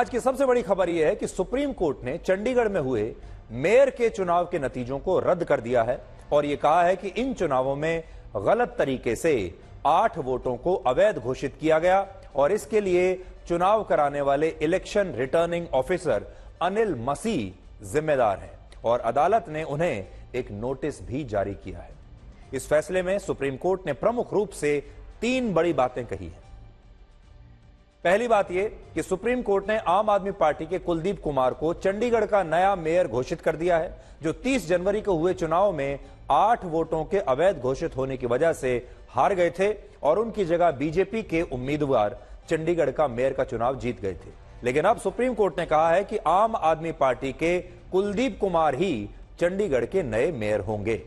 आज की सबसे बड़ी खबर यह है कि सुप्रीम कोर्ट ने चंडीगढ़ में हुए मेयर के चुनाव के नतीजों को रद्द कर दिया है और यह कहा है कि इन चुनावों में गलत तरीके से 8 वोटों को अवैध घोषित किया गया और इसके लिए चुनाव कराने वाले इलेक्शन रिटर्निंग ऑफिसर अनिल मसीह जिम्मेदार हैं और अदालत ने उन्हें एक नोटिस भी जारी किया है। इस फैसले में सुप्रीम कोर्ट ने प्रमुख रूप से 3 बड़ी बातें कही हैं। पहली बात यह कि सुप्रीम कोर्ट ने आम आदमी पार्टी के कुलदीप कुमार को चंडीगढ़ का नया मेयर घोषित कर दिया है, जो 30 जनवरी को हुए चुनाव में 8 वोटों के अवैध घोषित होने की वजह से हार गए थे और उनकी जगह बीजेपी के उम्मीदवार चंडीगढ़ का मेयर का चुनाव जीत गए थे। लेकिन अब सुप्रीम कोर्ट ने कहा है कि आम आदमी पार्टी के कुलदीप कुमार ही चंडीगढ़ के नए मेयर होंगे।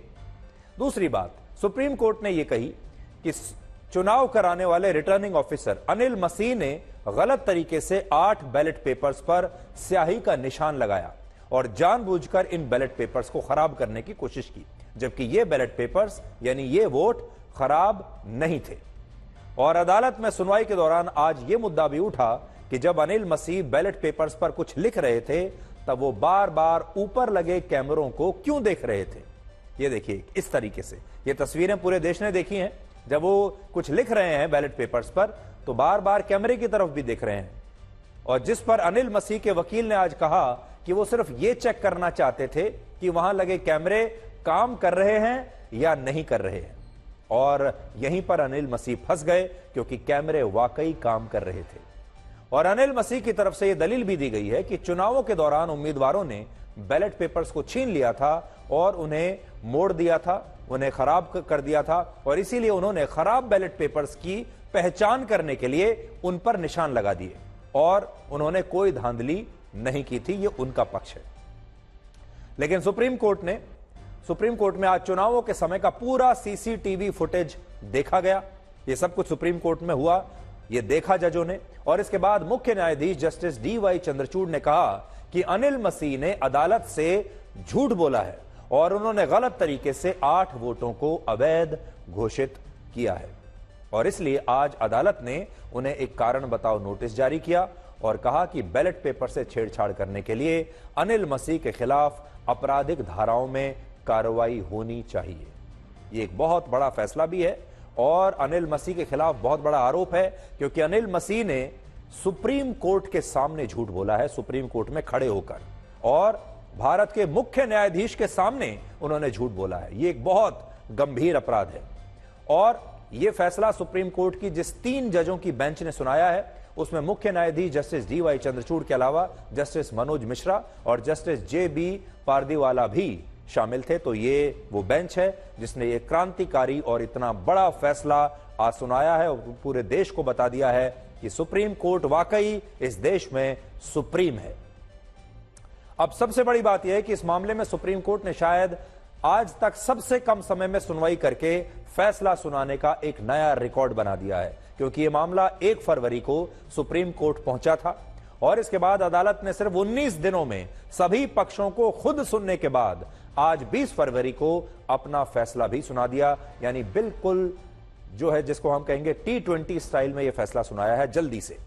दूसरी बात, सुप्रीम कोर्ट ने यह कही कि चुनाव कराने वाले रिटर्निंग ऑफिसर अनिल मसीह ने गलत तरीके से 8 बैलेट पेपर्स पर स्याही का निशान लगाया और जानबूझकर इन बैलेट पेपर्स को खराब करने की कोशिश की, जबकि ये बैलेट पेपर्स यानी ये वोट खराब नहीं थे। और अदालत में सुनवाई के दौरान आज यह मुद्दा भी उठा कि जब अनिल मसीह बैलेट पेपर्स पर कुछ लिख रहे थे तब वो बार बार ऊपर लगे कैमरों को क्यों देख रहे थे। ये देखिए, इस तरीके से ये तस्वीरें पूरे देश ने देखी हैं। जब वो कुछ लिख रहे हैं बैलेट पेपर्स पर तो बार बार कैमरे की तरफ भी देख रहे हैं और जिस पर अनिल मसीह के वकील ने आज कहा कि वो सिर्फ ये चेक करना चाहते थे कि वहां लगे कैमरे काम कर रहे हैं या नहीं कर रहे हैं। और यहीं पर अनिल मसीह फंस गए क्योंकि कैमरे वाकई काम कर रहे थे। और अनिल मसीह की तरफ से यह दलील भी दी गई है कि चुनावों के दौरान उम्मीदवारों ने बैलेट पेपर्स को छीन लिया था और उन्हें मोड़ दिया था, उन्हें खराब कर दिया था और इसीलिए उन्होंने खराब बैलेट पेपर्स की पहचान करने के लिए उन पर निशान लगा दिए और उन्होंने कोई धांधली नहीं की थी। यह उनका पक्ष है। लेकिन सुप्रीम कोर्ट में आज चुनावों के समय का पूरा सीसीटीवी फुटेज देखा गया। यह सब कुछ सुप्रीम कोर्ट में हुआ, यह देखा जजों ने और इसके बाद मुख्य न्यायाधीश जस्टिस DY चंद्रचूड़ ने कहा कि अनिल मसीह ने अदालत से झूठ बोला है और उन्होंने गलत तरीके से 8 वोटों को अवैध घोषित किया है और इसलिए आज अदालत ने उन्हें एक कारण बताओ नोटिस जारी किया और कहा कि बैलेट पेपर से छेड़छाड़ करने के लिए अनिल मसीह के खिलाफ आपराधिक धाराओं में कार्रवाई होनी चाहिए। यह एक बहुत बड़ा फैसला भी है और अनिल मसीह के खिलाफ बहुत बड़ा आरोप है क्योंकि अनिल मसीह ने सुप्रीम कोर्ट के सामने झूठ बोला है, सुप्रीम कोर्ट में खड़े होकर, और भारत के मुख्य न्यायाधीश के सामने उन्होंने झूठ बोला है। यह एक बहुत गंभीर अपराध है और यह फैसला सुप्रीम कोर्ट की जिस 3 जजों की बेंच ने सुनाया है उसमें मुख्य न्यायाधीश जस्टिस DY चंद्रचूड़ के अलावा जस्टिस मनोज मिश्रा और जस्टिस JB पारदीवाला भी शामिल थे। तो ये वो बेंच है जिसने ये क्रांतिकारी और इतना बड़ा फैसला आज सुनाया है और पूरे देश को बता दिया है कि सुप्रीम कोर्ट वाकई इस देश में सुप्रीम है। अब सबसे बड़ी बात यह है कि इस मामले में सुप्रीम कोर्ट ने शायद आज तक सबसे कम समय में सुनवाई करके फैसला सुनाने का एक नया रिकॉर्ड बना दिया है, क्योंकि यह मामला 1 फरवरी को सुप्रीम कोर्ट पहुंचा था और इसके बाद अदालत ने सिर्फ 19 दिनों में सभी पक्षों को खुद सुनने के बाद आज 20 फरवरी को अपना फैसला भी सुना दिया। यानी बिल्कुल जो है जिसको हम कहेंगे T20 स्टाइल में यह फैसला सुनाया है जल्दी से।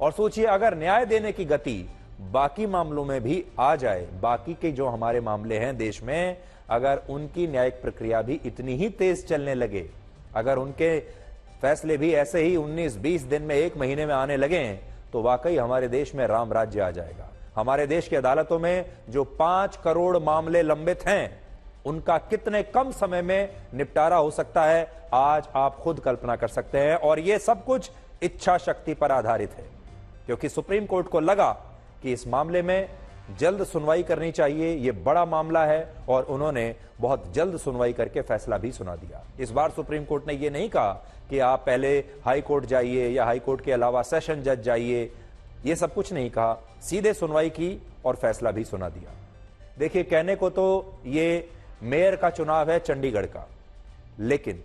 और सोचिए, अगर न्याय देने की गति बाकी मामलों में भी आ जाए, बाकी के जो हमारे मामले हैं देश में, अगर उनकी न्यायिक प्रक्रिया भी इतनी ही तेज चलने लगे, अगर उनके फैसले भी ऐसे ही 19-20 दिन में, 1 महीने में आने लगे, तो वाकई हमारे देश में राम राज्य आ जाएगा। हमारे देश की अदालतों में जो 5 करोड़ मामले लंबित हैं उनका कितने कम समय में निपटारा हो सकता है, आज आप खुद कल्पना कर सकते हैं। और यह सब कुछ इच्छा शक्ति पर आधारित है, क्योंकि सुप्रीम कोर्ट को लगा कि इस मामले में जल्द सुनवाई करनी चाहिए, यह बड़ा मामला है और उन्होंने बहुत जल्द सुनवाई करके फैसला भी सुना दिया। इस बार सुप्रीम कोर्ट ने यह नहीं कहा कि आप पहले हाई कोर्ट जाइए या हाई कोर्ट के अलावा सेशन जज जाइए, यह सब कुछ नहीं कहा, सीधे सुनवाई की और फैसला भी सुना दिया। देखिए, कहने को तो ये मेयर का चुनाव है चंडीगढ़ का, लेकिन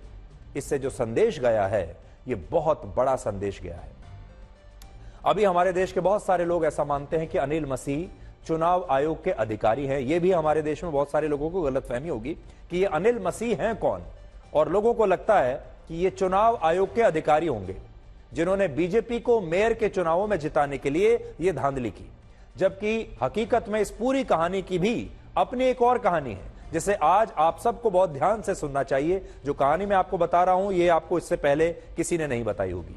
इससे जो संदेश गया है यह बहुत बड़ा संदेश गया है। अभी हमारे देश के बहुत सारे लोग ऐसा मानते हैं कि अनिल मसीह चुनाव आयोग के अधिकारी हैं। यह भी हमारे देश में बहुत सारे लोगों को गलतफहमी होगी कि ये अनिल मसीह हैं कौन, और लोगों को लगता है कि ये चुनाव आयोग के अधिकारी होंगे। जिन्होंने बीजेपी को मेयर के चुनावों में जिताने के लिए यह धांधली की, जबकि हकीकत में इस पूरी कहानी की भी अपनी एक और कहानी है, जिसे आज आप सबको बहुत ध्यान से सुनना चाहिए। जो कहानी मैं आपको बता रहा हूं, यह आपको इससे पहले किसी ने नहीं बताई होगी।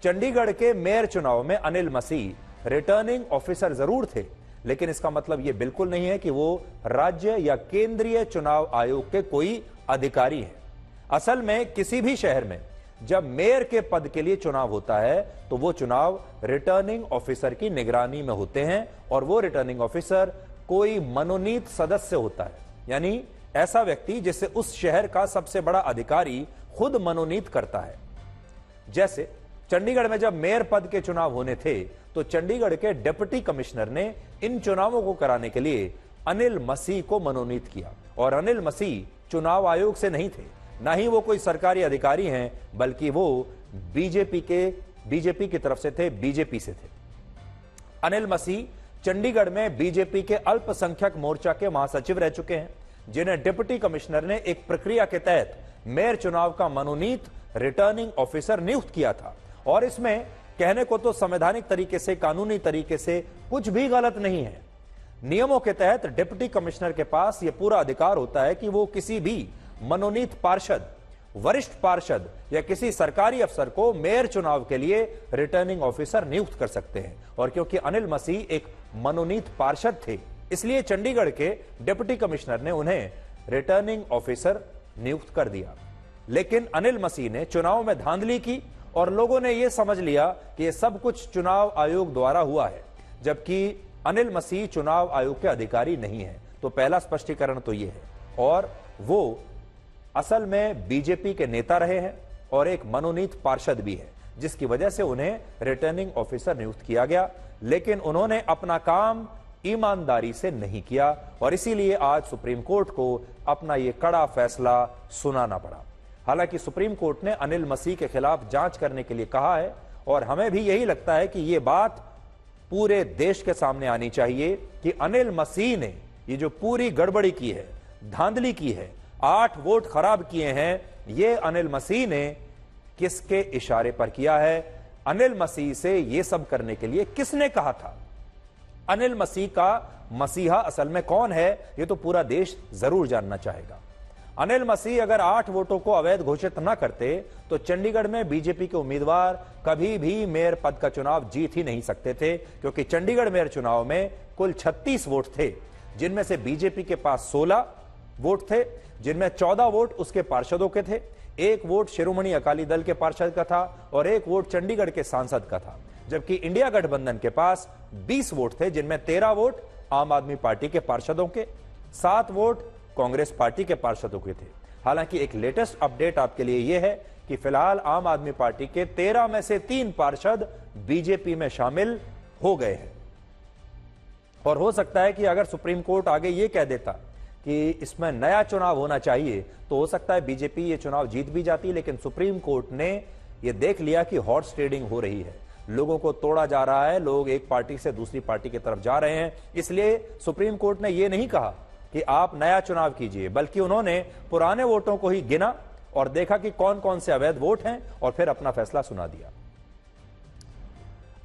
चंडीगढ़ के मेयर चुनाव में अनिल मसीह रिटर्निंग ऑफिसर जरूर थे, लेकिन इसका मतलब यह बिल्कुल नहीं है कि वो राज्य या केंद्रीय चुनाव आयोग के कोई अधिकारी हैं। असल में किसी भी शहर में जब मेयर के पद के लिए चुनाव होता है तो वो चुनाव रिटर्निंग ऑफिसर की निगरानी में होते हैं, और वो रिटर्निंग ऑफिसर कोई मनोनीत सदस्य होता है, यानी ऐसा व्यक्ति जिसे उस शहर का सबसे बड़ा अधिकारी खुद मनोनीत करता है। जैसे चंडीगढ़ में जब मेयर पद के चुनाव होने थे तो चंडीगढ़ के डिप्टी कमिश्नर ने इन चुनावों को कराने के लिए अनिल मसीह को मनोनीत किया, और अनिल मसीह चुनाव आयोग से नहीं थे, ना ही वो कोई सरकारी अधिकारी हैं, बल्कि वो बीजेपी की तरफ से थे, बीजेपी से थे। अनिल मसीह चंडीगढ़ में बीजेपी के अल्पसंख्यक मोर्चा के महासचिव रह चुके हैं, जिन्हें डिप्टी कमिश्नर ने एक प्रक्रिया के तहत मेयर चुनाव का मनोनीत रिटर्निंग ऑफिसर नियुक्त किया था। और इसमें कहने को तो संवैधानिक तरीके से, कानूनी तरीके से कुछ भी गलत नहीं है। नियमों के तहत डिप्टी कमिश्नर के पास यह पूरा अधिकार होता है कि वो किसी भी मनोनीत पार्षद, वरिष्ठ पार्षद या किसी सरकारी अफसर को मेयर चुनाव के लिए रिटर्निंग ऑफिसर नियुक्त कर सकते हैं। और क्योंकि अनिल मसीह एक मनोनीत पार्षद थे, इसलिए चंडीगढ़ के डिप्टी कमिश्नर ने उन्हें रिटर्निंग ऑफिसर नियुक्त कर दिया। लेकिन अनिल मसीह ने चुनाव में धांधली की और लोगों ने यह समझ लिया कि यह सब कुछ चुनाव आयोग द्वारा हुआ है, जबकि अनिल मसीह चुनाव आयोग के अधिकारी नहीं है। तो पहला स्पष्टीकरण तो यह है, और वो असल में बीजेपी के नेता रहे हैं और एक मनोनीत पार्षद भी है, जिसकी वजह से उन्हें रिटर्निंग ऑफिसर नियुक्त किया गया। लेकिन उन्होंने अपना काम ईमानदारी से नहीं किया, और इसीलिए आज सुप्रीम कोर्ट को अपना यह कड़ा फैसला सुनाना पड़ा। हालांकि सुप्रीम कोर्ट ने अनिल मसीह के खिलाफ जांच करने के लिए कहा है, और हमें भी यही लगता है कि यह बात पूरे देश के सामने आनी चाहिए कि अनिल मसीह ने ये जो पूरी गड़बड़ी की है, धांधली की है, 8 वोट खराब किए हैं, ये अनिल मसीह ने किसके इशारे पर किया है? अनिल मसीह से यह सब करने के लिए किसने कहा था? अनिल मसीह का मसीहा असल में कौन है, यह तो पूरा देश जरूर जानना चाहेगा। अनिल मसीह अगर 8 वोटों को अवैध घोषित न करते तो चंडीगढ़ में बीजेपी के उम्मीदवार कभी भी मेयर पद का चुनाव जीत ही नहीं सकते थे, क्योंकि चंडीगढ़ मेयर चुनाव में कुल 36 वोट थे, जिनमें से बीजेपी के पास 16 वोट थे, जिनमें 14 वोट उसके पार्षदों के थे, 1 वोट शिरोमणि अकाली दल के पार्षद का था और 1 वोट चंडीगढ़ के सांसद का था। जबकि इंडिया गठबंधन के पास 20 वोट थे, जिनमें 13 वोट आम आदमी पार्टी के पार्षदों के, 7 वोट कांग्रेस पार्टी के पार्षदों के थे। हालांकि एक लेटेस्ट अपडेट आपके लिए यह है कि फिलहाल आम आदमी पार्टी के 13 में से 3 पार्षद बीजेपी में शामिल हो गए हैं। और हो सकता है कि अगर सुप्रीम कोर्ट आगे यह कह देता कि इसमें नया चुनाव होना चाहिए, तो हो सकता है बीजेपी ये चुनाव जीत भी जाती। लेकिन सुप्रीम कोर्ट ने यह देख लिया कि हॉर्स ट्रेडिंग हो रही है, लोगों को तोड़ा जा रहा है, लोग एक पार्टी से दूसरी पार्टी की तरफ जा रहे हैं, इसलिए सुप्रीम कोर्ट ने यह नहीं कहा कि आप नया चुनाव कीजिए, बल्कि उन्होंने पुराने वोटों को ही गिना और देखा कि कौन कौन से अवैध वोट हैं, और फिर अपना फैसला सुना दिया।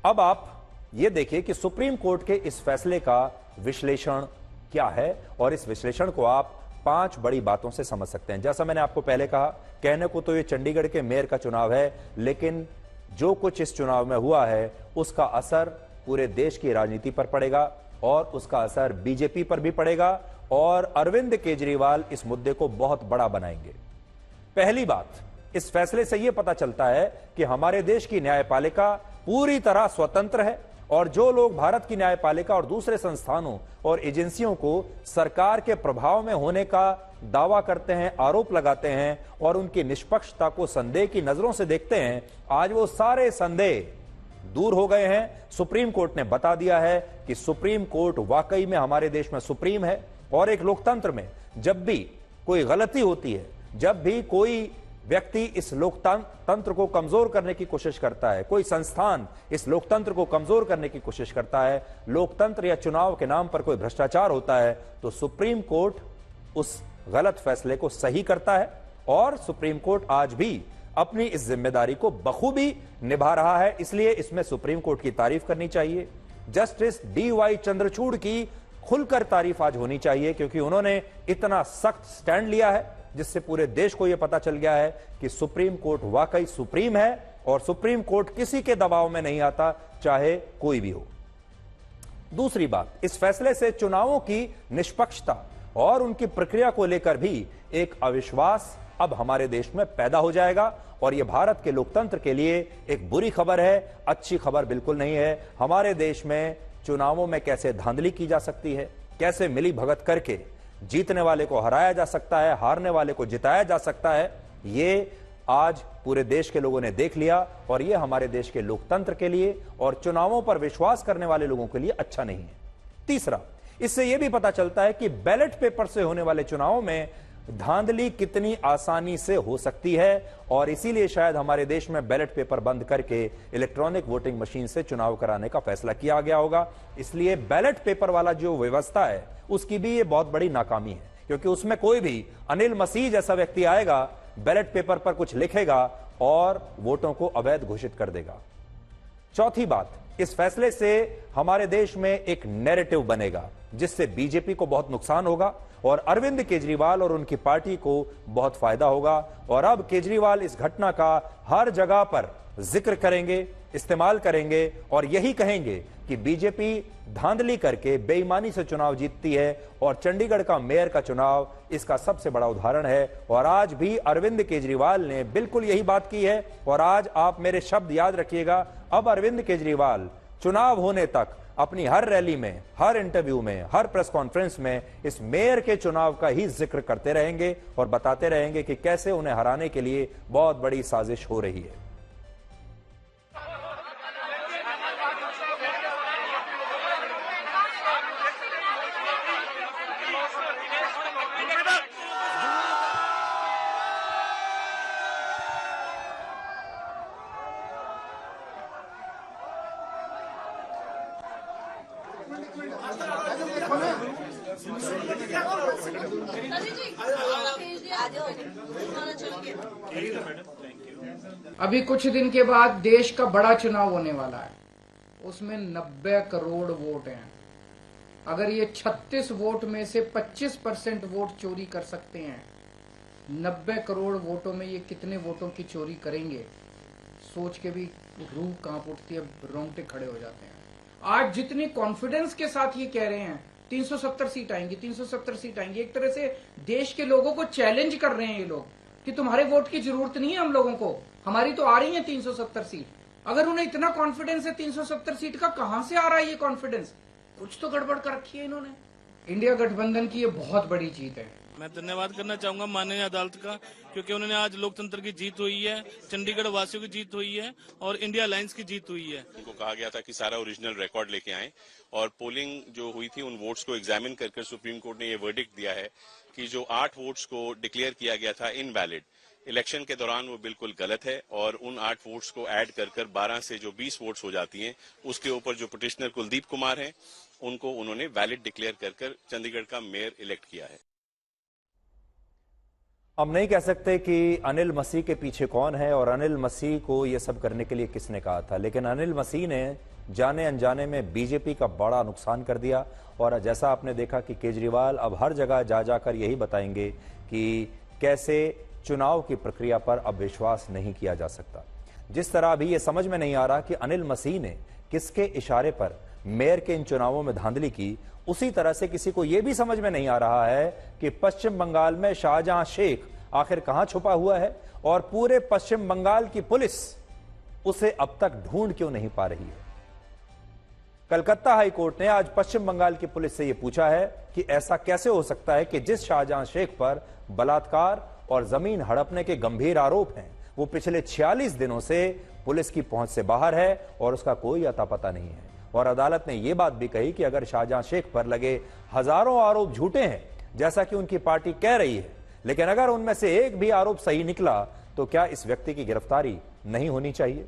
अब आप यह देखिए कि सुप्रीम कोर्ट के इस फैसले का विश्लेषण क्या है, और इस विश्लेषण को आप 5 बड़ी बातों से समझ सकते हैं। जैसा मैंने आपको पहले कहा, कहने को तो यह चंडीगढ़ के मेयर का चुनाव है, लेकिन जो कुछ इस चुनाव में हुआ है उसका असर पूरे देश की राजनीति पर पड़ेगा, और उसका असर बीजेपी पर भी पड़ेगा, और अरविंद केजरीवाल इस मुद्दे को बहुत बड़ा बनाएंगे। पहली बात, इस फैसले से यह पता चलता है कि हमारे देश की न्यायपालिका पूरी तरह स्वतंत्र है, और जो लोग भारत की न्यायपालिका और दूसरे संस्थानों और एजेंसियों को सरकार के प्रभाव में होने का दावा करते हैं, आरोप लगाते हैं और उनकी निष्पक्षता को संदेह की नजरों से देखते हैं, आज वो सारे संदेह दूर हो गए हैं। सुप्रीम कोर्ट ने बता दिया है कि सुप्रीम कोर्ट वाकई में हमारे देश में सुप्रीम है, और एक लोकतंत्र में जब भी कोई गलती होती है, जब भी कोई व्यक्ति इस लोकतंत्र को कमजोर करने की कोशिश करता है, कोई संस्थान इस लोकतंत्र को कमजोर करने की कोशिश करता है, लोकतंत्र या चुनाव के नाम पर कोई भ्रष्टाचार होता है, तो सुप्रीम कोर्ट उस गलत फैसले को सही करता है। और सुप्रीम कोर्ट आज भी अपनी इस जिम्मेदारी को बखूबी निभा रहा है, इसलिए इसमें सुप्रीम कोर्ट की तारीफ करनी चाहिए। जस्टिस DY चंद्रचूड़ की खुलकर तारीफ आज होनी चाहिए, क्योंकि उन्होंने इतना सख्त स्टैंड लिया है जिससे पूरे देश को यह पता चल गया है कि सुप्रीम कोर्ट वाकई सुप्रीम है और सुप्रीम कोर्ट किसी के दबाव में नहीं आता, चाहे कोई भी हो। दूसरी बात, इस फैसले से चुनावों की निष्पक्षता और उनकी प्रक्रिया को लेकर भी एक अविश्वास अब हमारे देश में पैदा हो जाएगा और यह भारत के लोकतंत्र के लिए एक बुरी खबर है, अच्छी खबर बिल्कुल नहीं है। हमारे देश में चुनावों में कैसे धांधली की जा सकती है, कैसे मिली भगत करके जीतने वाले को हराया जा सकता है, हारने वाले को जिताया जा सकता है, ये आज पूरे देश के लोगों ने देख लिया और ये हमारे देश के लोकतंत्र के लिए और चुनावों पर विश्वास करने वाले लोगों के लिए अच्छा नहीं है। तीसरा, इससे यह भी पता चलता है कि बैलेट पेपर से होने वाले चुनावों में धांधली कितनी आसानी से हो सकती है और इसीलिए शायद हमारे देश में बैलेट पेपर बंद करके इलेक्ट्रॉनिक वोटिंग मशीन से चुनाव कराने का फैसला किया गया होगा। इसलिए बैलेट पेपर वाला जो व्यवस्था है उसकी भी ये बहुत बड़ी नाकामी है, क्योंकि उसमें कोई भी अनिल मसीह जैसा व्यक्ति आएगा, बैलेट पेपर पर कुछ लिखेगा और वोटों को अवैध घोषित कर देगा। चौथी बात, इस फैसले से हमारे देश में एक नैरेटिव बनेगा जिससे बीजेपी को बहुत नुकसान होगा और अरविंद केजरीवाल और उनकी पार्टी को बहुत फायदा होगा। और अब केजरीवाल इस घटना का हर जगह पर जिक्र करेंगे, इस्तेमाल करेंगे और यही कहेंगे कि बीजेपी धांधली करके बेईमानी से चुनाव जीतती है और चंडीगढ़ का मेयर का चुनाव इसका सबसे बड़ा उदाहरण है। और आज भी अरविंद केजरीवाल ने बिल्कुल यही बात की है। और आज आप मेरे शब्द याद रखिएगा, अब अरविंद केजरीवाल चुनाव होने तक अपनी हर रैली में, हर इंटरव्यू में, हर प्रेस कॉन्फ्रेंस में इस मेयर के चुनाव का ही जिक्र करते रहेंगे और बताते रहेंगे कि कैसे उन्हें हराने के लिए बहुत बड़ी साजिश हो रही है। अभी कुछ दिन के बाद देश का बड़ा चुनाव होने वाला है, उसमें 90 करोड़ वोट हैं। अगर ये 36 वोट में से 25% वोट चोरी कर सकते हैं, 90 करोड़ वोटों में ये कितने वोटों की चोरी करेंगे, सोच के भी रूह कांप उठती है, रोंगटे खड़े हो जाते हैं। आज जितनी कॉन्फिडेंस के साथ ये कह रहे हैं 370 सीट आएंगी, 370 सीट आएंगी, एक तरह से देश के लोगों को चैलेंज कर रहे हैं ये लोग कि तुम्हारे वोट की जरूरत नहीं है हम लोगों को, हमारी तो आ रही है 370 सीट। अगर उन्हें इतना कॉन्फिडेंस है 370 सीट का, कहां से आ रहा है ये कॉन्फिडेंस? कुछ तो गड़बड़ कर रखी है इन्होंने। इंडिया गठबंधन की ये बहुत बड़ी जीत है। मैं धन्यवाद करना चाहूंगा माननीय अदालत का, क्योंकि उन्होंने आज लोकतंत्र की जीत हुई है, चंडीगढ़ वासियों की जीत हुई है और इंडिया अलायंस की जीत हुई है। उनको कहा गया था कि सारा ओरिजिनल रिकॉर्ड लेके आएं और पोलिंग जो हुई थी उन वोट्स को एग्जामिन कर सुप्रीम कोर्ट ने ये वर्डिक्ट दिया है कि जो 8 वोट्स को डिक्लेयर किया गया था इनवैलिड इलेक्शन के दौरान, वो बिल्कुल गलत है और उन 8 वोट्स को ऐड कर 12 से जो 20 वोट्स हो जाती हैं, उसके ऊपर जो पिटिशनर कुलदीप कुमार हैं उनको उन्होंने वैलिड डिक्लेयर कर चंडीगढ़ का मेयर इलेक्ट किया है। हम नहीं कह सकते कि अनिल मसीह के पीछे कौन है और अनिल मसीह को यह सब करने के लिए किसने कहा था, लेकिन अनिल मसीह ने जाने अनजाने में बीजेपी का बड़ा नुकसान कर दिया। और जैसा आपने देखा कि केजरीवाल अब हर जगह जा जाकर यही बताएंगे कि कैसे चुनाव की प्रक्रिया पर अब विश्वास नहीं किया जा सकता। जिस तरह अभी यह समझ में नहीं आ रहा कि अनिल मसीह ने किसके इशारे पर मेयर के इन चुनावों में धांधली की, उसी तरह से किसी को यह भी समझ में नहीं आ रहा है कि पश्चिम बंगाल में शाहजहां शेख आखिर कहां छुपा हुआ है और पूरे पश्चिम बंगाल की पुलिस उसे अब तक ढूंढ क्यों नहीं पा रही है। कलकत्ता हाई कोर्ट ने आज पश्चिम बंगाल की पुलिस से यह पूछा है कि ऐसा कैसे हो सकता है कि जिस शाहजहां शेख पर बलात्कार और जमीन हड़पने के गंभीर आरोप हैं, वो पिछले 46 दिनों से पुलिस की पहुंच से बाहर है और उसका कोई अता पता नहीं है। और अदालत ने यह बात भी कही कि अगर शाहजहां शेख पर लगे हजारों आरोप झूठे हैं, जैसा कि उनकी पार्टी कह रही है, लेकिन अगर उनमें से एक भी आरोप सही निकला तो क्या इस व्यक्ति की गिरफ्तारी नहीं होनी चाहिए?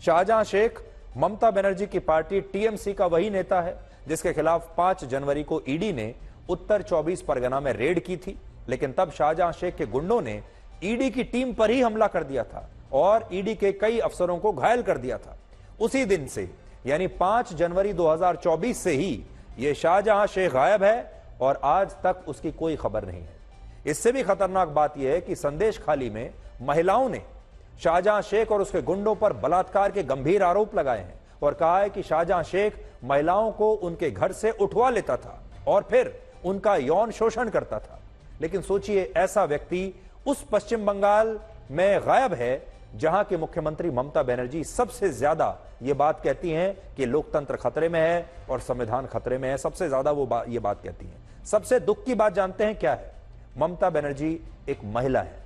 शाहजहां शेख ममता बनर्जी की पार्टी टीएमसी का वही नेता है जिसके खिलाफ 5 जनवरी को ईडी ने उत्तर 24 परगना में रेड की थी, लेकिन तब शाहजहां शेख के गुंडों ने ईडी की टीम पर ही हमला कर दिया था और ईडी के कई अफसरों को घायल कर दिया था। उसी दिन से यानी 5 जनवरी 2024 से ही यह शाहजहां शेख गायब है और आज तक उसकी कोई खबर नहीं है। इससे भी खतरनाक बात यह है कि संदेश खाली में महिलाओं ने शाहजहां शेख और उसके गुंडों पर बलात्कार के गंभीर आरोप लगाए हैं और कहा है कि शाहजहां शेख महिलाओं को उनके घर से उठवा लेता था और फिर उनका यौन शोषण करता था। लेकिन सोचिए, ऐसा व्यक्ति उस पश्चिम बंगाल में गायब है जहां की मुख्यमंत्री ममता बनर्जी सबसे ज्यादा यह बात कहती हैं कि लोकतंत्र खतरे में है और संविधान खतरे में है। सबसे ज्यादा वो ये बात कहती हैं। सबसे दुख की बात जानते हैं क्या है? ममता बनर्जी एक महिला है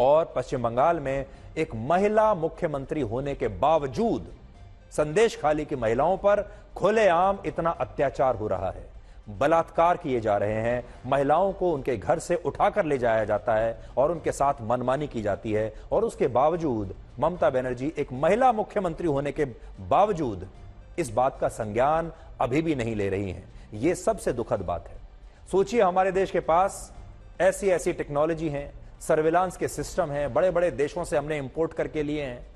और पश्चिम बंगाल में एक महिला मुख्यमंत्री होने के बावजूद संदेश खाली की महिलाओं पर खुलेआम इतना अत्याचार हो रहा है, बलात्कार किए जा रहे हैं, महिलाओं को उनके घर से उठाकर ले जाया जाता है और उनके साथ मनमानी की जाती है। और उसके बावजूद ममता बनर्जी एक महिला मुख्यमंत्री होने के बावजूद इस बात का संज्ञान अभी भी नहीं ले रही हैं। यह सबसे दुखद बात है। सोचिए, हमारे देश के पास ऐसी ऐसी टेक्नोलॉजी है, सर्विलांस के सिस्टम हैं, बड़े बड़े देशों से हमने इंपोर्ट करके लिए हैं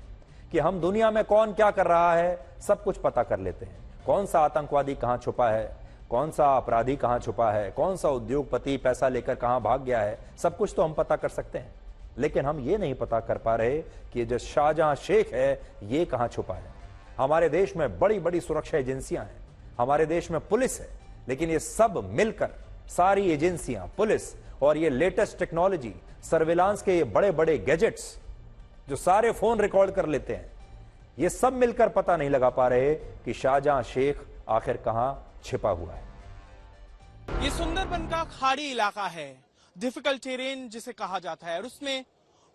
कि हम दुनिया में कौन क्या कर रहा है सब कुछ पता कर लेते हैं। कौन सा आतंकवादी कहां छुपा है, कौन सा अपराधी कहां छुपा है, कौन सा उद्योगपति पैसा लेकर कहां भाग गया है, सब कुछ तो हम पता कर सकते हैं। लेकिन हम ये नहीं पता कर पा रहे कि जो शाहजहां शेख है ये कहां छुपा है। हमारे देश में बड़ी बड़ी सुरक्षा एजेंसियां हैं, हमारे देश में पुलिस है, लेकिन ये सब मिलकर, सारी एजेंसियां, पुलिस और ये लेटेस्ट टेक्नोलॉजी, सर्विलांस के ये बड़े बड़े गैजेट्स जो सारे फोन रिकॉर्ड कर लेते हैं, ये सब मिलकर पता नहीं लगा पा रहे कि शाहजहां शेख आखिर कहां छिपा हुआ है। ये सुंदरबन का खाड़ी इलाका है, डिफिकल्ट टेरेन जिसे कहा जाता है, और उसमें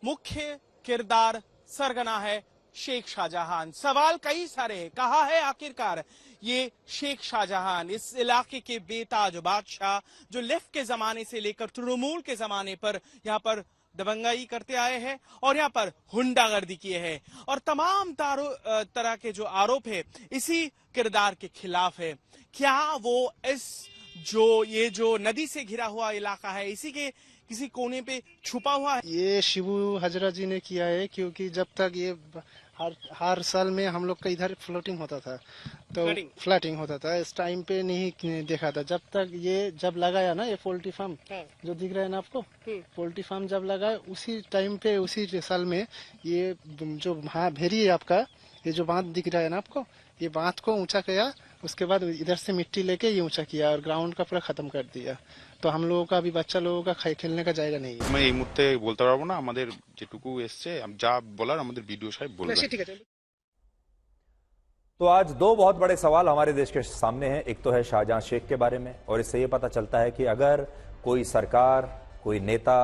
मुख्य किरदार सरगना है शेख शाहजहां। सवाल कई सारे हैं, कहा है आखिरकार ये शेख शाहजहां, इस इलाके के बेताज बादशाह जो लेफ्ट के जमाने से लेकर तृणमूल के जमाने पर यहाँ पर दबंगाई करते आए हैं और यहाँ पर हुंडागर्दी किए हैं और तमाम तरह के जो आरोप है इसी किरदार के खिलाफ है। क्या वो ये जो नदी से घिरा हुआ इलाका है इसी के किसी कोने पे छुपा हुआ है? ये शिबू हजरा जी ने किया है, क्योंकि जब तक ये हर साल में हम लोग का इधर फ्लोटिंग होता था, तो फ्लैटिंग होता था, इस टाइम पे नहीं देखा था। जब तक ये जब लगाया ना, ये पोल्ट्री फार्म जो दिख रहा है ना आपको, पोल्ट्री फार्म जब लगाया उसी टाइम पे, उसी साल में ये जो भेरी है आपका, ये जो बांध दिख रहा है ना आपको, ये बांध को ऊंचा किया, उसके बाद इधर से मिट्टी लेके ये ऊंचा किया और ग्राउंड का पूरा खत्म कर दिया। तो हम लोगों का, अभी बच्चा लोगों का खेलने का जाएगा नहीं है। मैं এই মুহূর্তে বলতে পারবো না, আমাদের যেটুকু এসছে যা বলার আমাদের ভিডিও সাহেব বলবেন। ठीक है। तो आज दो बहुत बड़े सवाल हमारे देश के सामने हैं। एक तो है शाहजहां शेख के बारे में, और इससे यह पता चलता है कि अगर कोई सरकार, कोई नेता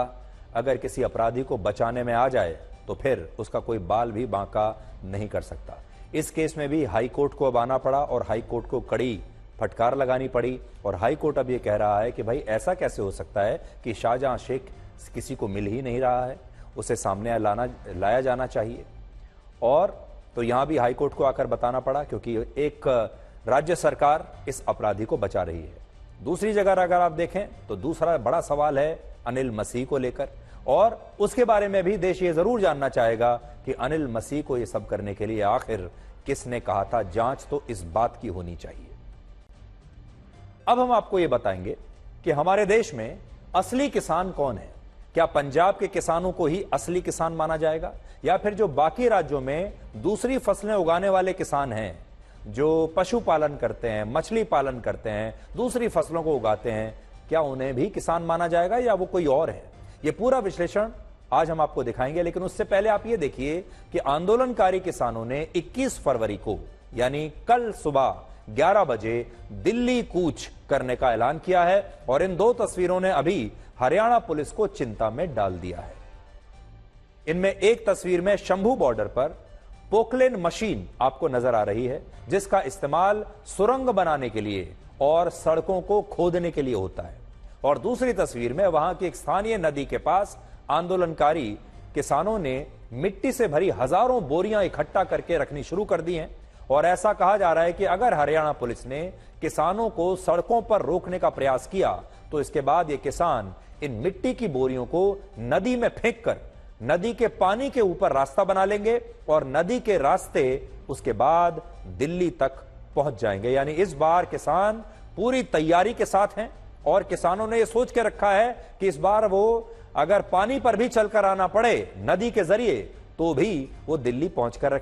अगर किसी अपराधी को बचाने में आ जाए तो फिर उसका कोई बाल भी बांका नहीं कर सकता। इस केस में भी हाई कोर्ट को अब आना पड़ा और हाई कोर्ट को कड़ी फटकार लगानी पड़ी और हाई कोर्ट अब ये कह रहा है कि भाई ऐसा कैसे हो सकता है कि शाहजहां शेख किसी को मिल ही नहीं रहा है, उसे सामने लाया जाना चाहिए। और तो यहां भी हाई कोर्ट को आकर बताना पड़ा, क्योंकि एक राज्य सरकार इस अपराधी को बचा रही है। दूसरी जगह अगर आप देखें तो दूसरा बड़ा सवाल है अनिल मसीह को लेकर, और उसके बारे में भी देश ये जरूर जानना चाहेगा कि अनिल मसीह को ये सब करने के लिए आखिर किसने कहा था। जांच तो इस बात की होनी चाहिए। अब हम आपको ये बताएंगे कि हमारे देश में असली किसान कौन है। क्या पंजाब के किसानों को ही असली किसान माना जाएगा, या फिर जो बाकी राज्यों में दूसरी फसलें उगाने वाले किसान हैं, जो पशुपालन करते हैं, मछली पालन करते हैं, दूसरी फसलों को उगाते हैं, क्या उन्हें भी किसान माना जाएगा या वो कोई और है? ये पूरा विश्लेषण आज हम आपको दिखाएंगे। लेकिन उससे पहले आप ये देखिए कि आंदोलनकारी किसानों ने 21 फरवरी को यानी कल सुबह 11 बजे दिल्ली कूच करने का ऐलान किया है, और इन दो तस्वीरों ने अभी हरियाणा पुलिस को चिंता में डाल दिया है। इनमें एक तस्वीर में शंभू बॉर्डर पर पोकलेन मशीन आपको नजर आ रही है, जिसका इस्तेमाल सुरंग बनाने के लिए और सड़कों को खोदने के लिए होता है। और दूसरी तस्वीर में वहां की एक स्थानीय नदी के पास आंदोलनकारी किसानों ने मिट्टी से भरी हजारों बोरियां इकट्ठा करके रखनी शुरू कर दी हैं, और ऐसा कहा जा रहा है कि अगर हरियाणा पुलिस ने किसानों को सड़कों पर रोकने का प्रयास किया तो इसके बाद ये किसान इन मिट्टी की बोरियों को नदी में फेंककर नदी के पानी के ऊपर रास्ता बना लेंगे और नदी के रास्ते उसके बाद दिल्ली तक पहुंच जाएंगे। यानी इस बार किसान पूरी तैयारी के साथ हैं और किसानों ने यह सोच के रखा है कि इस बार वो अगर पानी पर भी चलकर आना पड़े नदी के जरिए तो भी वो दिल्ली पहुंचकर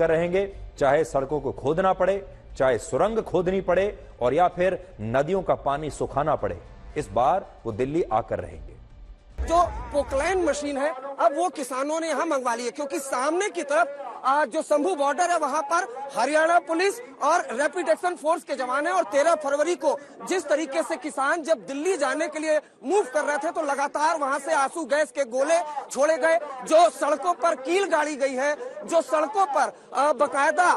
रहेंगे, चाहे सड़कों को खोदना पड़े, चाहे सुरंग खोदनी पड़े और या फिर नदियों का पानी सुखाना पड़े, इस बार वो दिल्ली आकर रहेंगे। जो पोकलैंड मशीन है अब वो किसानों ने यहाँ मंगवा ली है, क्योंकि सामने की तरफ जो शंभू बॉर्डर है वहां पर हरियाणा पुलिस और रैपिड एक्शन फोर्स के जवान हैं। और 13 फरवरी को जिस तरीके से किसान जब दिल्ली जाने के लिए मूव कर रहे थे तो लगातार वहां से आंसू गैस के गोले छोड़े गए, जो सड़कों पर कील गाड़ी गई है, जो सड़कों पर बकायदा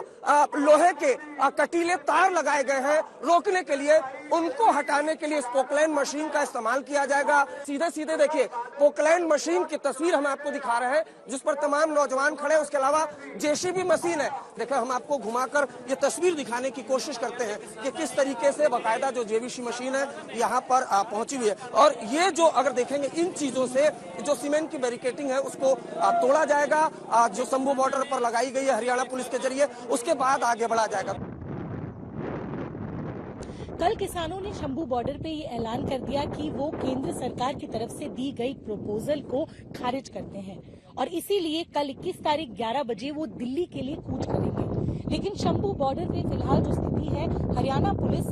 लोहे के कटीले तार लगाए गए हैं रोकने के लिए, उनको हटाने के लिए इस पोकलैंड मशीन का इस्तेमाल किया जाएगा। सीधे सीधे देखिए पोकलैंड मशीन की तस्वीर हम आपको दिखा रहे हैं जिस पर तमाम नौजवान खड़े, उसके अलावा जेसीबी मशीन है। देखो हम आपको घुमाकर ये तस्वीर दिखाने की कोशिश करते हैं कि किस तरीके से बाकायदा जो जेसीबी मशीन है यहाँ पर पहुंची हुई है। और ये जो अगर देखेंगे इन चीजों से जो सीमेंट की बैरिकेटिंग है उसको तोड़ा जाएगा, जो शंभू बॉर्डर पर लगाई गई है हरियाणा पुलिस के जरिए, उसके बाद आगे बढ़ा जाएगा। कल किसानों ने शंभू बॉर्डर पे ये ऐलान कर दिया कि वो केंद्र सरकार की तरफ से दी गई प्रपोजल को खारिज करते हैं और इसीलिए कल 21 तारीख 11 बजे वो दिल्ली के लिए कूच करेंगे। लेकिन शंभू बॉर्डर पे फिलहाल जो स्थिति है, हरियाणा पुलिस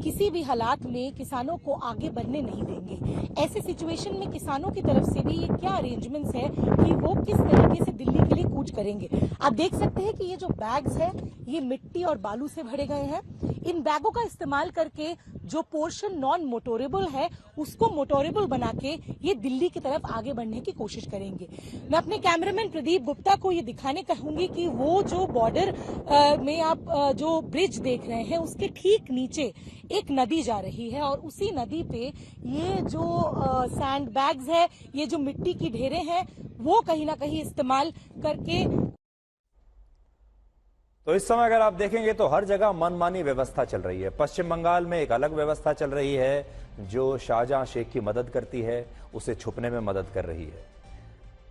किसी भी हालात में किसानों को आगे बढ़ने नहीं देंगे। ऐसे सिचुएशन में किसानों की तरफ से भी ये क्या अरेंजमेंट्स है कि वो किस तरीके से दिल्ली के लिए कूच करेंगे। आप देख सकते हैं कि ये जो बैग्स है ये मिट्टी और बालू से भरे गए हैं। इन बैगों का इस्तेमाल करके जो पोर्शन नॉन मोटोरेबल है उसको मोटोरेबल बना के ये दिल्ली की तरफ आगे बढ़ने की कोशिश करेंगे। मैं अपने कैमरामैन प्रदीप गुप्ता को ये दिखाने कहूंगी कि वो जो बॉर्डर में आप जो ब्रिज देख रहे हैं उसके ठीक नीचे एक नदी जा रही है और उसी नदी पे ये जो सैंड बैग्स है, ये जो मिट्टी की ढेरें हैं, वो कहीं ना कहीं इस्तेमाल करके। तो इस समय अगर आप देखेंगे तो हर जगह मनमानी व्यवस्था चल रही है। पश्चिम बंगाल में एक अलग व्यवस्था चल रही है जो शाहजहां शेख की मदद करती है, उसे छुपने में मदद कर रही है।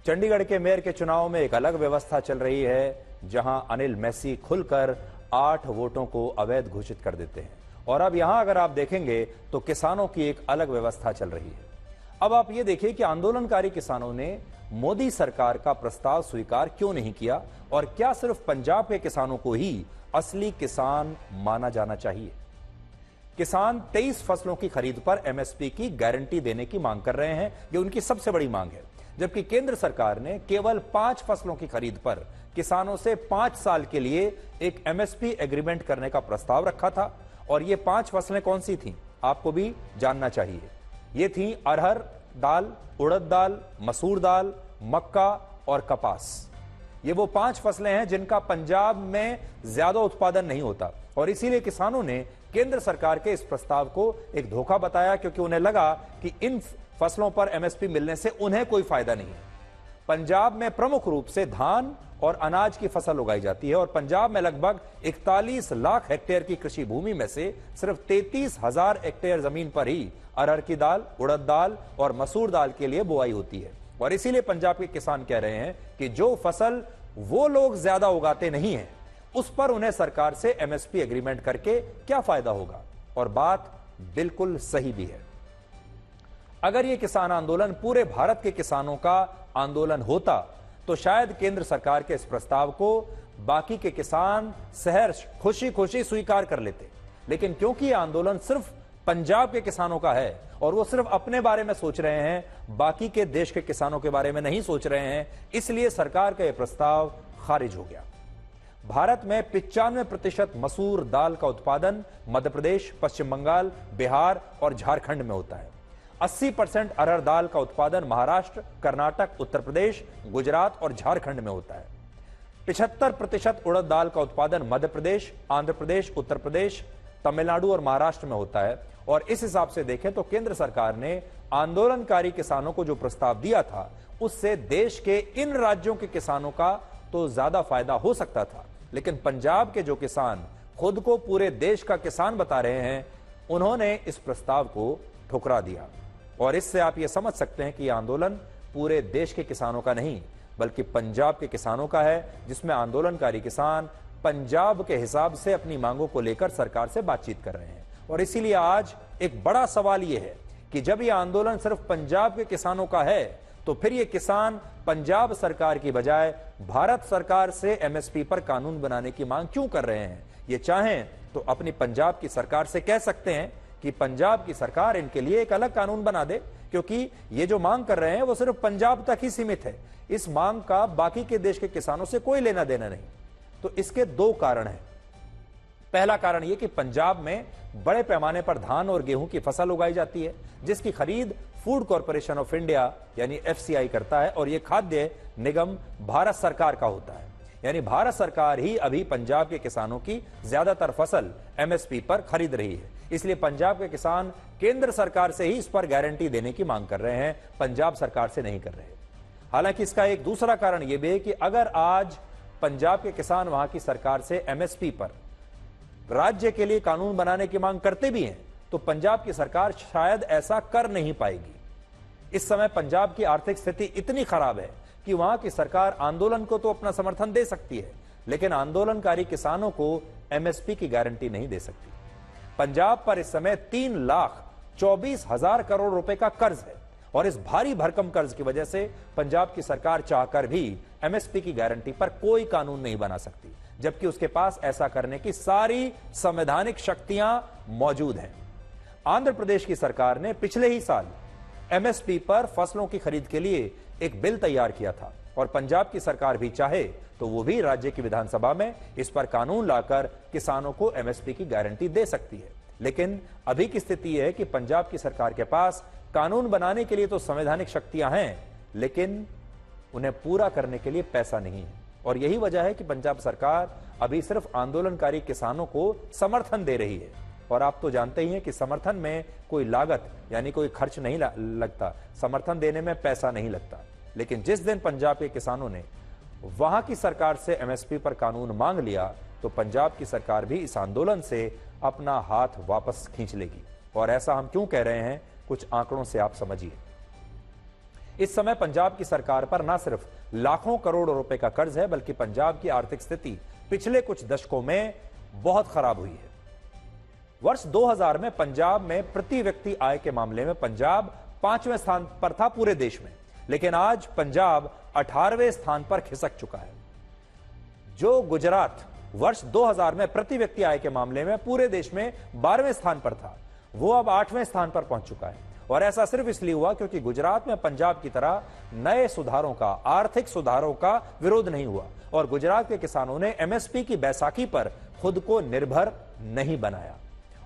चंडीगढ़ के मेयर के चुनाव में एक अलग व्यवस्था चल रही है जहां अनिल मैसी खुलकर 8 वोटों को अवैध घोषित कर देते हैं। और अब यहां अगर आप देखेंगे तो किसानों की एक अलग व्यवस्था चल रही है। अब आप ये देखिए कि आंदोलनकारी किसानों ने मोदी सरकार का प्रस्ताव स्वीकार क्यों नहीं किया और क्या सिर्फ पंजाब के किसानों को ही असली किसान माना जाना चाहिए। किसान 23 फसलों की खरीद पर एमएसपी की गारंटी देने की मांग कर रहे हैं, ये उनकी सबसे बड़ी मांग है। जबकि केंद्र सरकार ने केवल 5 फसलों की खरीद पर किसानों से 5 साल के लिए एक एमएसपी एग्रीमेंट करने का प्रस्ताव रखा था। और ये 5 फसलें कौन सी थीं, आपको भी जानना चाहिए। ये थीं अरहर दाल, उड़द दाल, मसूर दाल, मक्का और कपास। ये वो 5 फसलें हैं जिनका पंजाब में ज्यादा उत्पादन नहीं होता और इसीलिए किसानों ने केंद्र सरकार के इस प्रस्ताव को एक धोखा बताया, क्योंकि उन्हें लगा कि इन फसलों पर एमएसपी मिलने से उन्हें कोई फायदा नहीं है। पंजाब में प्रमुख रूप से धान और अनाज की फसल उगाई जाती है और पंजाब में लगभग 41 लाख हेक्टेयर की कृषि भूमि में से सिर्फ 33,000 हेक्टेयर जमीन पर ही अरहर की दाल, उड़द दाल और मसूर दाल के लिए बुआई होती है। और इसीलिए पंजाब के किसान कह रहे हैं कि जो फसल वो लोग ज्यादा उगाते नहीं हैं उस पर उन्हें सरकार से एमएसपी एग्रीमेंट करके क्या फायदा होगा। और बात बिल्कुल सही भी है। अगर यह किसान आंदोलन पूरे भारत के किसानों का आंदोलन होता तो शायद केंद्र सरकार के इस प्रस्ताव को बाकी के किसान सहर्ष खुशी खुशी स्वीकार कर लेते। लेकिन क्योंकि यह आंदोलन सिर्फ पंजाब के किसानों का है और वो सिर्फ अपने बारे में सोच रहे हैं, बाकी के देश के किसानों के बारे में नहीं सोच रहे हैं, इसलिए सरकार का यह प्रस्ताव खारिज हो गया। भारत में 95% मसूर दाल का उत्पादन मध्य प्रदेश, पश्चिम बंगाल, बिहार और झारखंड में होता है। 80% अरहर दाल का उत्पादन महाराष्ट्र, कर्नाटक, उत्तर प्रदेश, गुजरात और झारखंड में होता है। 75% उड़द दाल का उत्पादन मध्य प्रदेश, आंध्र प्रदेश, उत्तर प्रदेश, तमिलनाडु और महाराष्ट्र में होता है। और इस हिसाब से देखें तो केंद्र सरकार ने आंदोलनकारी किसानों को जो प्रस्ताव दिया था उससे देश के इन राज्यों के किसानों का तो ज्यादा फायदा हो सकता था, लेकिन पंजाब के जो किसान खुद को पूरे देश का किसान बता रहे हैं उन्होंने इस प्रस्ताव को ठुकरा दिया। और इससे आप यह समझ सकते हैं कि यह आंदोलन पूरे देश के किसानों का नहीं बल्कि पंजाब के किसानों का है, जिसमें आंदोलनकारी किसान पंजाब के हिसाब से अपनी मांगों को लेकर सरकार से बातचीत कर रहे हैं। और इसीलिए आज एक बड़ा सवाल यह है कि जब यह आंदोलन सिर्फ पंजाब के किसानों का है तो फिर ये किसान पंजाब सरकार की बजाय भारत सरकार से एमएसपी पर कानून बनाने की मांग क्यों कर रहे हैं। ये चाहें तो अपनी पंजाब की सरकार से कह सकते हैं कि पंजाब की सरकार इनके लिए एक अलग कानून बना दे, क्योंकि ये जो मांग कर रहे हैं वो सिर्फ पंजाब तक ही सीमित है। इस मांग का बाकी के देश के किसानों से कोई लेना देना नहीं। तो इसके दो कारण हैं। पहला कारण यह कि पंजाब में बड़े पैमाने पर धान और गेहूं की फसल उगाई जाती है, जिसकी खरीद फूड कॉर्पोरेशन ऑफ इंडिया यानी एफसीआई करता है, और यह खाद्य निगम भारत सरकार का होता है। यानी भारत सरकार ही अभी पंजाब के किसानों की ज्यादातर फसल एमएसपी पर खरीद रही है। इसलिए पंजाब के किसान केंद्र सरकार से ही इस पर गारंटी देने की मांग कर रहे हैं, पंजाब सरकार से नहीं कर रहे। हालांकि इसका एक दूसरा कारण यह भी है कि अगर आज पंजाब के किसान वहां की सरकार से एमएसपी पर राज्य के लिए कानून बनाने की मांग करते भी हैं तो पंजाब की सरकार शायद ऐसा कर नहीं पाएगी। इस समय पंजाब की आर्थिक स्थिति इतनी खराब है कि वहां की सरकार आंदोलन को तो अपना समर्थन दे सकती है, लेकिन आंदोलनकारी किसानों को एमएसपी की गारंटी नहीं दे सकती। पंजाब पर इस समय 3,24,000 करोड़ रुपए का कर्ज है, और इस भारी भरकम कर्ज की वजह से पंजाब की सरकार चाहकर भी एमएसपी की गारंटी पर कोई कानून नहीं बना सकती, जबकि उसके पास ऐसा करने की सारी संवैधानिक शक्तियां मौजूद हैं। आंध्र प्रदेश की सरकार ने पिछले ही साल एमएसपी पर फसलों की खरीद के लिए एक बिल तैयार किया था, और पंजाब की सरकार भी चाहे तो वो भी राज्य की विधानसभा में इस पर कानून लाकर किसानों को एमएसपी की गारंटी दे सकती है। लेकिन अभी की स्थिति यह है कि पंजाब की सरकार के पास कानून बनाने के लिए तो संवैधानिक शक्तियां हैं, लेकिन उन्हें पूरा करने के लिए पैसा नहीं है। और यही वजह है कि पंजाब सरकार अभी सिर्फ आंदोलनकारी किसानों को समर्थन दे रही है। और आप तो जानते ही हैं कि समर्थन में कोई लागत यानी कोई खर्च नहीं लगता, समर्थन देने में पैसा नहीं लगता। लेकिन जिस दिन पंजाब के किसानों ने वहां की सरकार से एमएसपी पर कानून मांग लिया तो पंजाब की सरकार भी इस आंदोलन से अपना हाथ वापस खींच लेगी। और ऐसा हम क्यों कह रहे हैं, कुछ आंकड़ों से आप समझिए। इस समय पंजाब की सरकार पर न सिर्फ लाखों करोड़ रुपए का कर्ज है, बल्कि पंजाब की आर्थिक स्थिति पिछले कुछ दशकों में बहुत खराब हुई है। वर्ष 2000 में पंजाब में प्रति व्यक्ति आय के मामले में पंजाब 5वें स्थान पर था पूरे देश में, लेकिन आज पंजाब 18वें स्थान पर खिसक चुका है। जो गुजरात वर्ष 2000 में प्रति व्यक्ति आय के मामले में पूरे देश में 12वें स्थान पर था, वो अब 8वें स्थान पर पहुंच चुका है। और ऐसा सिर्फ इसलिए हुआ क्योंकि गुजरात में पंजाब की तरह नए सुधारों का, आर्थिक सुधारों का विरोध नहीं हुआ, और गुजरात के किसानों ने एमएसपी की बैसाखी पर खुद को निर्भर नहीं बनाया।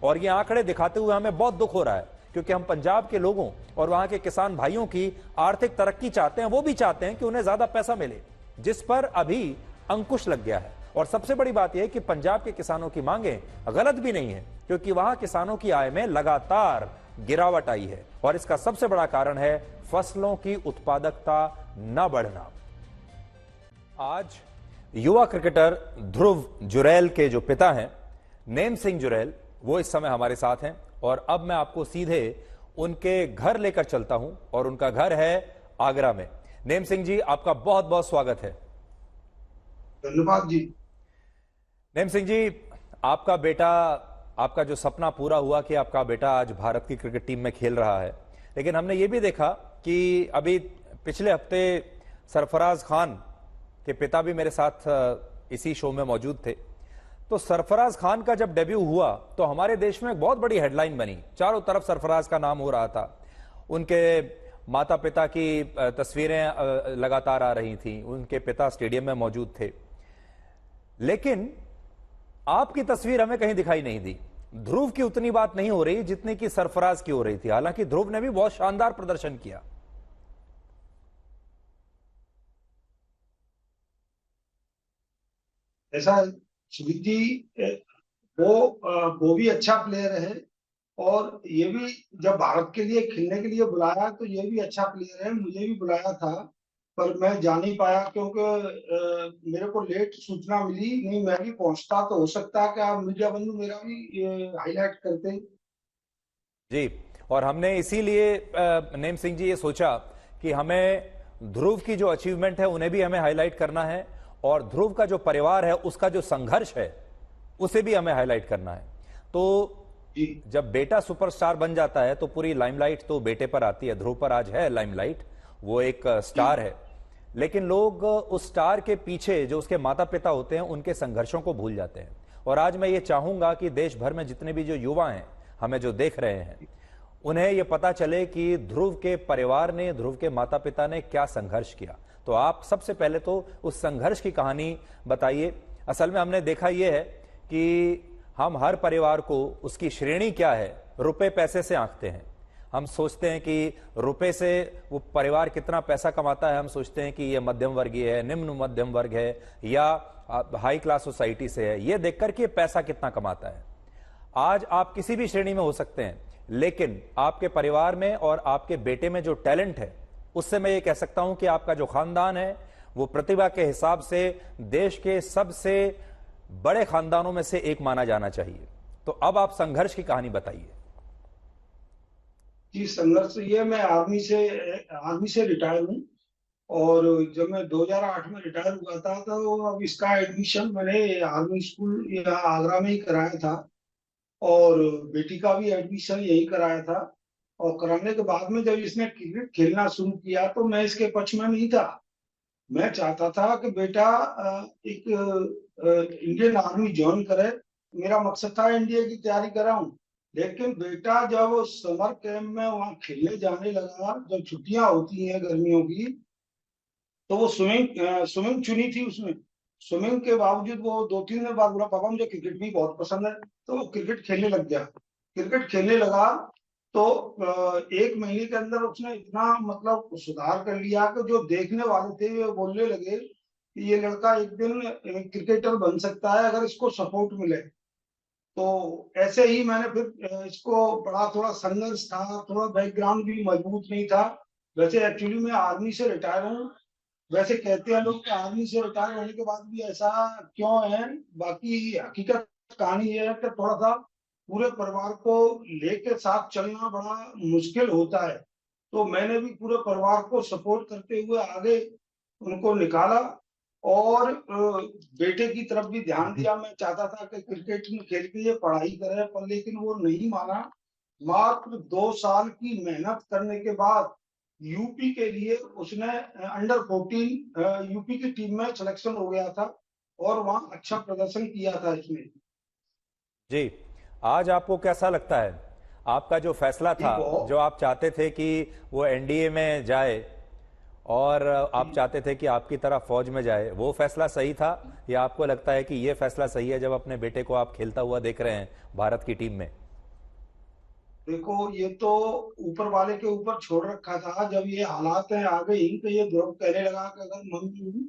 और ये आंकड़े दिखाते हुए हमें बहुत दुख हो रहा है, क्योंकि हम पंजाब के लोगों और वहां के किसान भाइयों की आर्थिक तरक्की चाहते हैं। वो भी चाहते हैं कि उन्हें ज्यादा पैसा मिले, जिस पर अभी अंकुश लग गया है। और सबसे बड़ी बात यह है कि पंजाब के किसानों की मांगें गलत भी नहीं है, क्योंकि वहां किसानों की आय में लगातार गिरावट आई है, और इसका सबसे बड़ा कारण है फसलों की उत्पादकता न बढ़ना। आज युवा क्रिकेटर ध्रुव जुरैल के जो पिता हैं नेम सिंह जुरैल, वो इस समय हमारे साथ हैं। और अब मैं आपको सीधे उनके घर लेकर चलता हूं, और उनका घर है आगरा में। नेम सिंह जी, आपका बहुत बहुत स्वागत है। धन्यवाद जी। नेम सिंह जी, आपका बेटा, आपका जो सपना पूरा हुआ कि आपका बेटा आज भारत की क्रिकेट टीम में खेल रहा है, लेकिन हमने ये भी देखा कि अभी पिछले हफ्ते सरफराज खान के पिता भी मेरे साथ इसी शो में मौजूद थे। तो सरफराज खान का जब डेब्यू हुआ तो हमारे देश में एक बहुत बड़ी हेडलाइन बनी, चारों तरफ सरफराज का नाम हो रहा था, उनके माता पिता की तस्वीरें लगातार आ रही थी, उनके पिता स्टेडियम में मौजूद थे। लेकिन आपकी तस्वीर हमें कहीं दिखाई नहीं दी। ध्रुव की उतनी बात नहीं हो रही जितनी कि सरफराज की हो रही थी। हालांकि ध्रुव ने भी बहुत शानदार प्रदर्शन किया। ऐसा सुमित जी, वो भी अच्छा प्लेयर है, और ये भी जब भारत के लिए खेलने के लिए बुलाया तो ये भी अच्छा प्लेयर है। मुझे भी बुलाया था, पर मैं जा नहीं पाया क्योंकि मेरे को लेट सूचना मिली। नहीं, मैं भी पहुंचता तो हो सकता है कि आप मीडिया बंधु मेरा भी हाईलाइट करते जी। और हमने इसीलिए नेम सिंह जी ये सोचा कि हमें ध्रुव की जो अचीवमेंट है उन्हें भी हमें हाईलाइट करना है, और ध्रुव का जो परिवार है उसका जो संघर्ष है उसे भी हमें हाईलाइट करना है। तो जब बेटा सुपरस्टार बन जाता है तो पूरी लाइमलाइट तो बेटे पर आती है। ध्रुव पर आज है लाइमलाइट, वो एक स्टार है, लेकिन लोग उस स्टार के पीछे जो उसके माता पिता होते हैं उनके संघर्षों को भूल जाते हैं। और आज मैं ये चाहूंगा कि देश भर में जितने भी जो युवा हैं, हमें जो देख रहे हैं, उन्हें यह पता चले कि ध्रुव के परिवार ने, ध्रुव के माता पिता ने क्या संघर्ष किया। तो आप सबसे पहले तो उस संघर्ष की कहानी बताइए। असल में हमने देखा यह है कि हम हर परिवार को उसकी श्रेणी क्या है रुपए पैसे से आंकते हैं। हम सोचते हैं कि रुपए से वो परिवार कितना पैसा कमाता है, हम सोचते हैं कि ये मध्यम वर्गीय है, निम्न मध्यम वर्ग है, या हाई क्लास सोसाइटी से है, ये देखकर कि पैसा कितना कमाता है। आज आप किसी भी श्रेणी में हो सकते हैं, लेकिन आपके परिवार में और आपके बेटे में जो टैलेंट है, उससे मैं ये कह सकता हूं कि आपका जो खानदान है वो प्रतिभा के हिसाब से देश के सबसे बड़े खानदानों में से एक माना जाना चाहिए। तो अब आप संघर्ष की कहानी बताइए। जी, संघर्ष ये, मैं आर्मी से रिटायर हूँ, और जब मैं 2008 में रिटायर हुआ था तो अब इसका एडमिशन मैंने आर्मी स्कूल यहाँ आगरा में ही कराया था, और बेटी का भी एडमिशन यही कराया था। और कराने के बाद में जब इसने क्रिकेट खेलना शुरू किया तो मैं इसके पक्ष में नहीं था। मैं चाहता था कि बेटा एक इंडियन आर्मी ज्वाइन करे, मेरा मकसद था एनडीए की तैयारी कराऊं। लेकिन बेटा जब समर कैंप में वहां खेलने जाने लगा, जब छुट्टियां होती हैं गर्मियों की, तो वो स्विमिंग चुनी थी उसने। स्विमिंग के बावजूद वो 2-3 दिन बाद बोला, पापा मुझे क्रिकेट भी बहुत पसंद है, तो वो क्रिकेट खेलने लग गया। क्रिकेट खेलने लगा तो 1 महीने के अंदर उसने इतना मतलब सुधार कर लिया कि जो देखने वाले थे वे बोलने लगे कि ये लड़का एक दिन क्रिकेटर बन सकता है अगर इसको सपोर्ट मिले। तो ऐसे ही मैंने फिर इसको बड़ा, थोड़ा संघर्ष था, थोड़ा बैकग्राउंड भी मजबूत नहीं था। वैसे एक्चुअली मैं आर्मी से रिटायर हूँ। वैसे कहते हैं लोग कि आर्मी से रिटायर होने के बाद भी ऐसा क्यों है, बाकी हकीकत कहानी ये है कि थोड़ा सा पूरे परिवार को लेके साथ चलना बड़ा मुश्किल होता है। तो मैंने भी पूरे परिवार को सपोर्ट करते हुए आगे उनको निकाला, और बेटे की तरफ भी ध्यान दिया। मैं चाहता था कि क्रिकेट में खेल के ये पढ़ाई करे, पर लेकिन वो नहीं माना। मात्र 2 साल की मेहनत करने के बाद यूपी के लिए उसने अंडर 14 यूपी की टीम में सिलेक्शन हो गया था, और वहां अच्छा प्रदर्शन किया था इसमें। जी, आज आपको कैसा लगता है, आपका जो फैसला था, जो आप चाहते थे कि वो एनडीए में जाए और आप चाहते थे कि आपकी तरह फौज में जाए, वो फैसला सही था, या आपको लगता है कि ये फैसला सही है जब अपने बेटे को आप खेलता हुआ देख रहे हैं भारत की टीम में? देखो, ये तो ऊपर वाले के ऊपर छोड़ रखा था। जब ये हालात है आ गई तो ये ध्रुव कहने लगा कि अगर मम्मी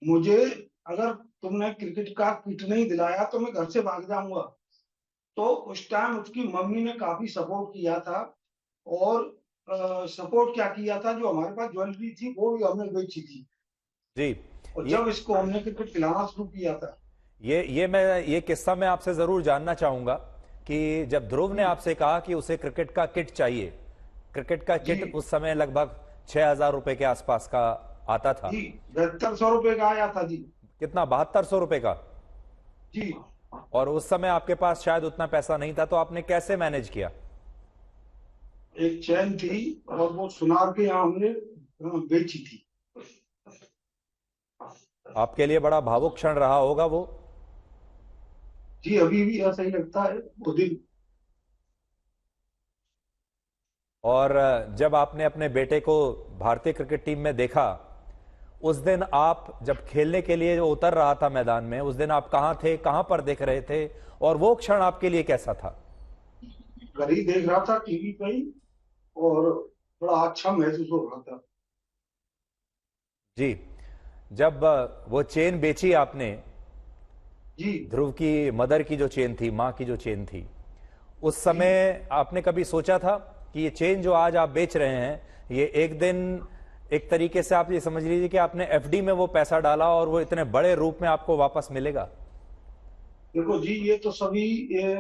मुझे, अगर तुमने क्रिकेट का किट नहीं दिलाया तो मैं घर से भाग जाऊंगा। तो उस टाइम उसकी मम्मी ने काफी सपोर्ट किया था, और सपोर्ट क्या किया था, जो हमारे पास ज्वेलरी थी वो भी हमने बेची थी जी। और जब इसको हमने क्रिकेट खिलाना शुरू किया था। ये किस्सा मैं आपसे जरूर जानना चाहूंगा कि जब ध्रुव ने आपसे कहा कि उसे क्रिकेट का किट चाहिए, क्रिकेट का किट उस समय लगभग 6,000 रुपए के आसपास का आता था। जी, 7200 रुपए का आया था जी। कितना? 7200 रुपए का जी। और उस समय आपके पास शायद उतना पैसा नहीं था, तो आपने कैसे मैनेज किया? एक चैन थी और वो सुनार के यहाँ हमने बेची थी। आपके लिए बड़ा भावुक क्षण रहा होगा वो। जी, अभी भी ऐसा ही लगता है वो दिन। और जब आपने अपने बेटे को भारतीय क्रिकेट टीम में देखा, उस दिन आप जब खेलने के लिए उतर रहा था मैदान में, उस दिन आप कहाँ थे, कहाँ पर देख रहे थे, और वो क्षण आपके लिए कैसा था? घर ही देख रहा था, टीवी पे ही, और बड़ा अच्छा महसूस हो रहा था। जी, जब वो चेन बेची आपने, जी, ध्रुव की मदर की जो चेन थी, माँ की जो चेन थी, उस समय आपने कभी सोचा था कि ये चेन जो आज आप बेच रहे हैं, ये एक दिन, एक तरीके से आप ये समझ लीजिए कि आपने एफडी में वो पैसा डाला और वो इतने बड़े रूप में आपको वापस मिलेगा? देखो जी, ये तो सभी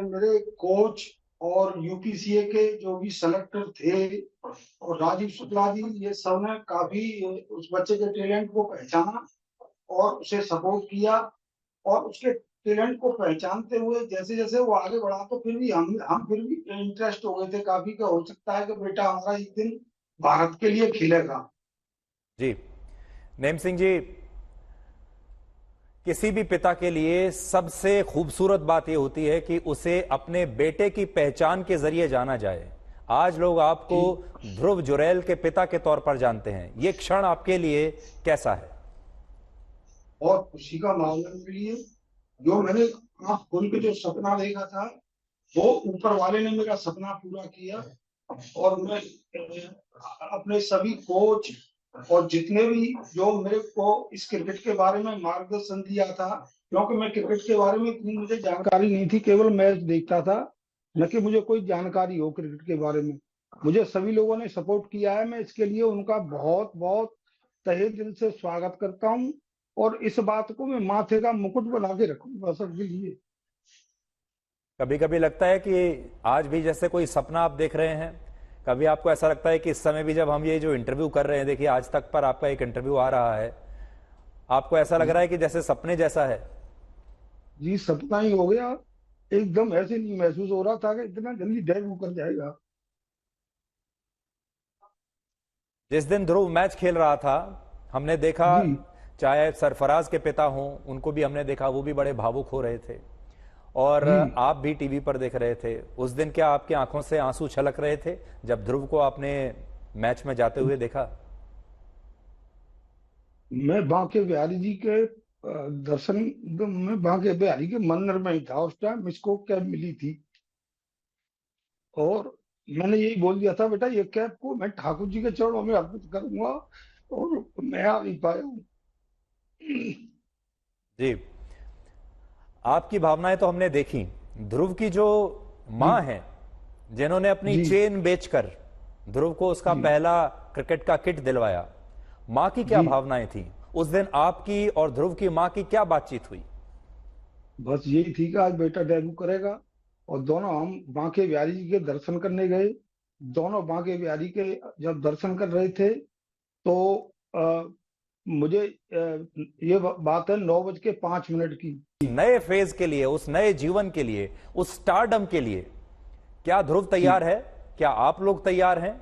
मेरे कोच और यूपीसीए के जो भी सेलेक्टर थे और राजीव शुक्ला जी, ये सब ने काफी उस बच्चे के टैलेंट को पहचाना और उसे सपोर्ट किया। और उसके टैलेंट को पहचानते हुए जैसे जैसे वो आगे बढ़ा, तो फिर भी हम फिर भी इंटरेस्ट हो गए थे काफी, का हो सकता है कि बेटा हमारा एक दिन भारत के लिए खेलेगा। जी नेम सिंह जी, किसी भी पिता के लिए सबसे खूबसूरत बात यह होती है कि उसे अपने बेटे की पहचान के जरिए जाना जाए। आज लोग आपको ध्रुव जुरैल के पिता के तौर पर जानते हैं, यह क्षण आपके लिए कैसा है? बहुत खुशी का मामला मेरे लिए। जो मैंने आंख खोल के जो सपना देखा था, वो ऊपर वाले ने मेरा सपना पूरा किया। और मैं अपने सभी कोच और जितने भी जो मेरे को इस क्रिकेट के बारे में मार्गदर्शन दिया था, क्योंकि मैं क्रिकेट के बारे में इतनी मुझे जानकारी नहीं थी, केवल मैच देखता था, न कि मुझे कोई जानकारी हो क्रिकेट के बारे में। मुझे सभी लोगों ने सपोर्ट किया है, मैं इसके लिए उनका बहुत बहुत तहे दिल से स्वागत करता हूँ। और इस बात को मैं माथे का मुकुट बना के रखूंगा सबके लिए। कभी कभी लगता है कि आज भी जैसे कोई सपना आप देख रहे हैं? कभी आपको ऐसा लगता है कि इस समय भी जब हम ये जो इंटरव्यू कर रहे हैं, देखिए आज तक पर आपका एक इंटरव्यू आ रहा है, आपको ऐसा लग रहा है कि जैसे सपने जैसा है? जी सपना ही हो गया, एकदम ऐसे नहीं महसूस हो रहा था कि इतना जल्दी डेब्यू कर जाएगा। जिस दिन ध्रुव मैच खेल रहा था, हमने देखा, चाहे सरफराज के पिता हों, उनको भी हमने देखा, वो भी बड़े भावुक हो रहे थे और आप भी टीवी पर देख रहे थे। उस दिन क्या आपकी आंखों से आंसू छलक रहे थे जब ध्रुव को आपने मैच में जाते हुए देखा? मैं बांके बिहारी जी के दर्शन में बांके बिहारी के मंदिर में ही था उस टाइम, इसको कैब मिली थी और मैंने यही बोल दिया था, बेटा ये कैब को मैं ठाकुर जी के चरणों में अर्पित करूंगा, और मैं आ नहीं पाया हूँ। जी, आपकी भावनाएं तो हमने देखी। ध्रुव की जो मां है, जिन्होंने अपनी चेन बेचकर ध्रुव को उसका पहला क्रिकेट का किट दिलवाया, मां की क्या भावनाएं थी उस दिन? आपकी और ध्रुव की मां की क्या बातचीत हुई? बस यही थी कि आज बेटा डेब्यू करेगा। और दोनों हम बांके बिहारी जी के दर्शन करने गए। दोनों बांके बिहारी के जब दर्शन कर रहे थे तो मुझे ये बात है 9:05 की। नए फेज के लिए, उस नए जीवन के लिए, उस स्टारडम के लिए क्या ध्रुव तैयार है? क्या आप लोग तैयार हैं?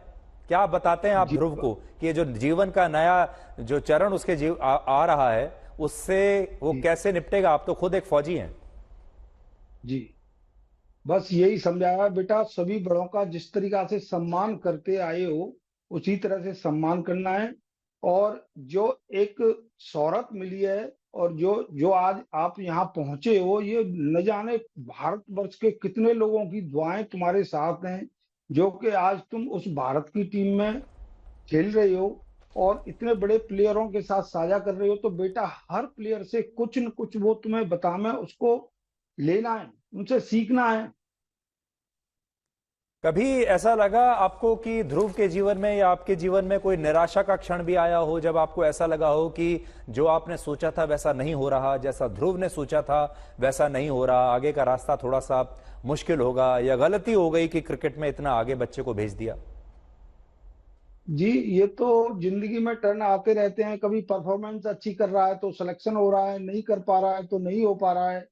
क्या बताते हैं आप ध्रुव को कि जो जीवन का नया जो चरण उसके आ रहा है, उससे वो कैसे निपटेगा? आप तो खुद एक फौजी हैं। जी, बस यही समझाया, बेटा सभी बड़ों का जिस तरीका से सम्मान करते आए हो उसी तरह से सम्मान करना है। और जो एक शोहरत मिली है और जो आज आप यहाँ पहुंचे हो, ये न जाने भारतवर्ष के कितने लोगों की दुआएं तुम्हारे साथ हैं, जो कि आज तुम उस भारत की टीम में खेल रहे हो और इतने बड़े प्लेयरों के साथ साझा कर रहे हो। तो बेटा हर प्लेयर से कुछ न कुछ वो तुम्हें बताना है, उसको लेना है, उनसे सीखना है। कभी ऐसा लगा आपको कि ध्रुव के जीवन में या आपके जीवन में कोई निराशा का क्षण भी आया हो, जब आपको ऐसा लगा हो कि जो आपने सोचा था वैसा नहीं हो रहा, जैसा ध्रुव ने सोचा था वैसा नहीं हो रहा, आगे का रास्ता थोड़ा सा मुश्किल होगा, या गलती हो गई कि क्रिकेट में इतना आगे बच्चे को भेज दिया? जी, ये तो जिंदगी में टर्न आते रहते हैं। कभी परफॉर्मेंस अच्छी कर रहा है तो सिलेक्शन हो रहा है, नहीं कर पा रहा है तो नहीं हो पा रहा है।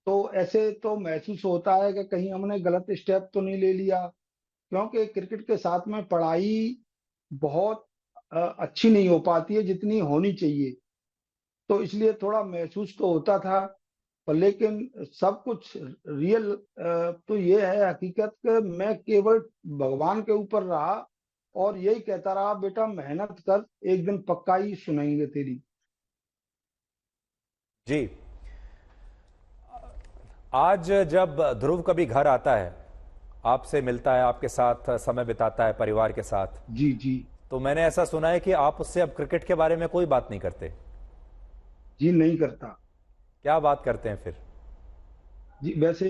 तो ऐसे तो महसूस होता है कि कहीं हमने गलत स्टेप तो नहीं ले लिया, क्योंकि क्रिकेट के साथ में पढ़ाई बहुत अच्छी नहीं हो पाती है जितनी होनी चाहिए। तो इसलिए थोड़ा महसूस तो होता था, पर लेकिन सब कुछ रियल तो ये है हकीकत कि मैं केवल भगवान के ऊपर रहा और यही कहता रहा, बेटा मेहनत कर, एक दिन पक्का ही सुनेंगे तेरी। जी, आज जब ध्रुव कभी घर आता है, आपसे मिलता है, आपके साथ समय बिताता है परिवार के साथ, जी जी, तो मैंने ऐसा सुना है कि आप उससे अब क्रिकेट के बारे में कोई बात नहीं करते? जी नहीं करता। क्या बात करते हैं फिर? जी वैसे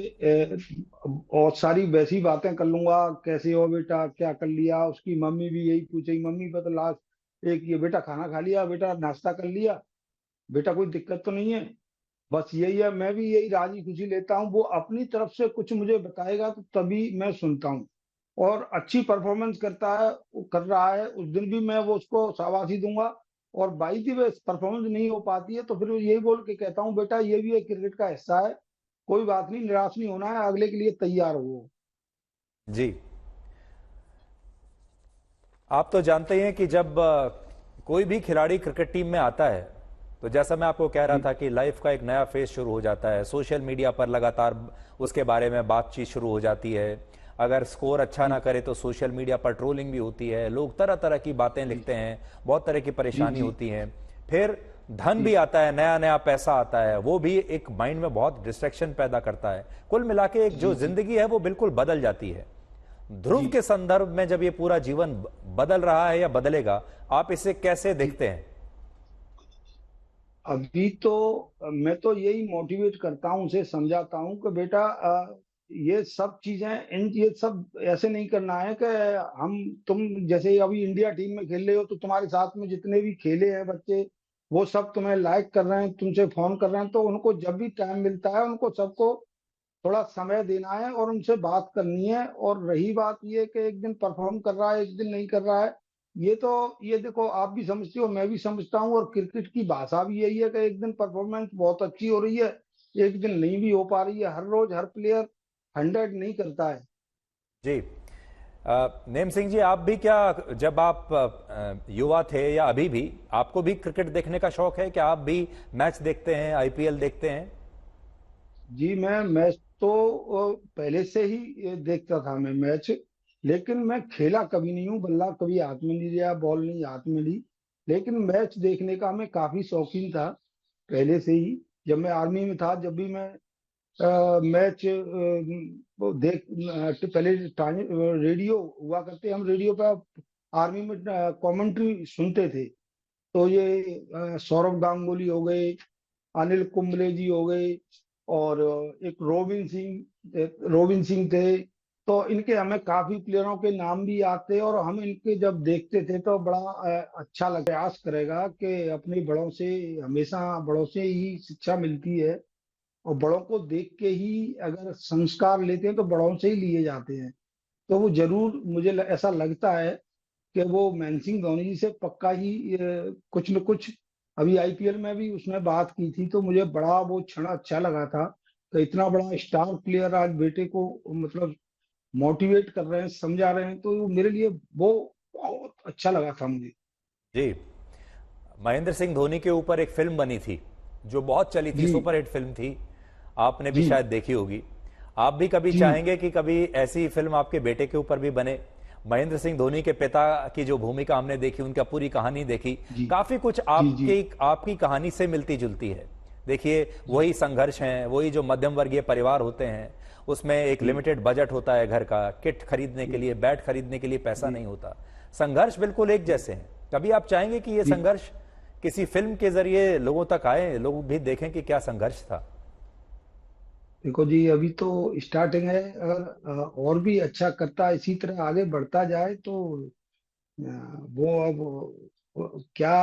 और सारी वैसी बातें कर लूंगा, कैसे हो बेटा, क्या कर लिया। उसकी मम्मी भी यही पूछेगी, मम्मी पता लास्ट एक ये, बेटा खाना खा लिया, बेटा नाश्ता कर लिया, बेटा कोई दिक्कत तो नहीं है। बस यही है, मैं भी यही राजी खुशी लेता हूँ। वो अपनी तरफ से कुछ मुझे बताएगा तो तभी मैं सुनता हूँ, और अच्छी परफॉर्मेंस करता है, वो कर रहा है, उस दिन भी मैं वो उसको शाबाशी दूंगा। और बाई दी वे परफॉर्मेंस नहीं हो पाती है तो फिर यही बोल के कहता हूँ, बेटा ये भी एक क्रिकेट का हिस्सा है, कोई बात नहीं, निराश नहीं होना है, अगले के लिए तैयार हो। जी, आप तो जानते हैं कि जब कोई भी खिलाड़ी क्रिकेट टीम में आता है तो जैसा मैं आपको कह रहा था कि लाइफ का एक नया फेज शुरू हो जाता है। सोशल मीडिया पर लगातार उसके बारे में बातचीत शुरू हो जाती है। अगर स्कोर अच्छा ना करे तो सोशल मीडिया पर ट्रोलिंग भी होती है, लोग तरह तरह की बातें लिखते हैं, बहुत तरह की परेशानी होती है। फिर धन भी आता है, नया नया पैसा आता है, वो भी एक माइंड में बहुत डिस्ट्रैक्शन पैदा करता है। कुल मिला के एक जो जिंदगी है वो बिल्कुल बदल जाती है। ध्रुव के संदर्भ में जब ये पूरा जीवन बदल रहा है या बदलेगा, आप इसे कैसे देखते हैं? अभी तो मैं तो यही मोटिवेट करता हूँ, उसे समझाता हूँ कि बेटा ये सब चीजें, ये सब ऐसे नहीं करना है कि तुम जैसे अभी इंडिया टीम में खेल रहे हो तो तुम्हारे साथ में जितने भी खेले हैं बच्चे वो सब तुम्हें लाइक कर रहे हैं, तुमसे फोन कर रहे हैं, तो उनको जब भी टाइम मिलता है उनको सबको थोड़ा समय देना है और उनसे बात करनी है। और रही बात ये कि एक दिन परफॉर्म कर रहा है, एक दिन नहीं कर रहा है, ये देखो आप भी समझते हो, मैं भी समझता हूँ, और क्रिकेट की भाषा भी यही है कि एक दिन परफॉर्मेंस बहुत अच्छी हो रही है, एक दिन नहीं भी हो पा रही है। हर रोज हर प्लेयर 100 नहीं करता है। जी, नेम सिंह जी, आप भी क्या, जब आप युवा थे या अभी भी, आपको भी क्रिकेट देखने का शौक है? क्या आप भी मैच देखते हैं, आईपीएल देखते हैं? जी, मैं मैच तो पहले से ही देखता था मैं मैच, लेकिन मैं खेला कभी नहीं हूँ, बल्ला कभी हाथ में नहीं लिया, बॉल नहीं हाथ में ली। लेकिन मैच देखने का मैं काफी शौकीन था पहले से ही। जब मैं आर्मी में था, जब भी मैं मैच वो पहले रेडियो हुआ करते, हम रेडियो पे आर्मी में कमेंट्री सुनते थे। तो ये सौरभ गांगुली हो गए, अनिल कुंबले जी हो गए, और एक रोबिन सिंह थे। तो इनके हमें काफी प्लेयरों के नाम भी आते, और हम इनके जब देखते थे तो बड़ा अच्छा लगा। प्रयास करेगा कि अपने बड़ों से, हमेशा बड़ों से ही शिक्षा मिलती है, और बड़ों को देख के ही अगर संस्कार लेते हैं तो बड़ों से ही लिए जाते हैं। तो वो जरूर, मुझे ऐसा लगता है कि वो महेंद्र सिंह धोनी जी से पक्का ही कुछ न कुछ, अभी आईपीएल में भी उसने बात की थी तो मुझे बड़ा वो क्षण अच्छा लगा था कि इतना बड़ा स्टार प्लेयर आज बेटे को मतलब मोटिवेट कर रहे हैं, समझा रहे हैं, तो मेरे लिए वो बहुत अच्छा लगा था मुझे। जी, महेंद्र सिंह धोनी के ऊपर एक फिल्म बनी थी जो बहुत चली थी, सुपरहिट फिल्म थी, आपने भी शायद देखी होगी। आप भी कभी चाहेंगे कि कभी ऐसी फिल्म आपके बेटे के ऊपर भी बने? महेंद्र सिंह धोनी के पिता की जो भूमिका हमने देखी, उनका पूरी कहानी देखी, काफी कुछ आपकी कहानी से मिलती जुलती है। देखिए, वही संघर्ष हैं, वही जो मध्यम वर्गीय परिवार होते हैं, उसमें एक लिमिटेड बजट होता है घर का, किट खरीदने के लिए, बैट खरीदने के लिए पैसा नहीं होता, संघर्ष बिल्कुल एक जैसे हैं। कभी आप चाहेंगे कि ये संघर्ष किसी फिल्म के जरिए लोगों तक आए, लोग भी देखें कि क्या संघर्ष था? देखो जी, अभी तो स्टार्टिंग है, अगर और भी अच्छा करता, इसी तरह आगे बढ़ता जाए तो वो अब क्या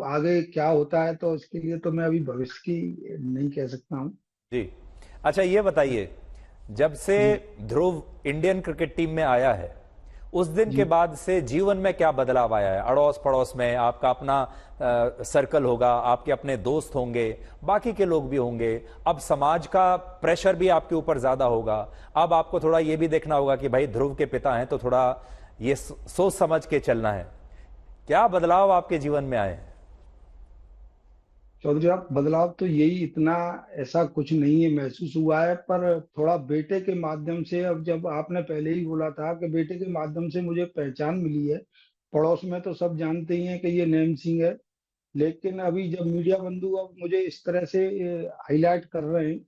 आगे क्या होता है तो इसके लिए तो मैं अभी भविष्य की नहीं कह सकता हूँ। जी, अच्छा ये बताइए, जब से ध्रुव इंडियन क्रिकेट टीम में आया है, उस दिन के बाद से जीवन में क्या बदलाव आया है? अड़ोस पड़ोस में आपका अपना सर्कल होगा, आपके अपने दोस्त होंगे, बाकी के लोग भी होंगे, अब समाज का प्रेशर भी आपके ऊपर ज्यादा होगा। अब आपको थोड़ा ये भी देखना होगा कि भाई ध्रुव के पिता हैं तो थोड़ा ये सोच समझ के चलना है। क्या बदलाव आपके जीवन में आए? चौधरी साहब, बदलाव तो यही, इतना ऐसा कुछ नहीं है महसूस हुआ है, पर थोड़ा बेटे के माध्यम से, अब जब आपने पहले ही बोला था कि बेटे के माध्यम से मुझे पहचान मिली है। पड़ोस में तो सब जानते ही हैं कि ये नेम सिंह है, लेकिन अभी जब मीडिया बंधु अब मुझे इस तरह से हाईलाइट कर रहे हैं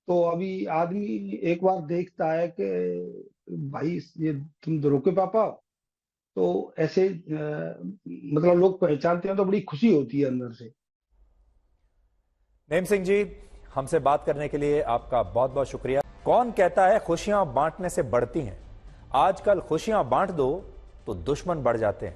तो अभी आदमी एक बार देखता है कि भाई ये तुम ध्रुव के पापा हो, तो ऐसे मतलब लोग पहचानते हैं तो बड़ी खुशी होती है अंदर से। नेम सिंह जी, हमसे बात करने के लिए आपका बहुत बहुत शुक्रिया। कौन कहता है खुशियां बांटने से बढ़ती हैं? आजकल खुशियां बांट दो तो दुश्मन बढ़ जाते हैं।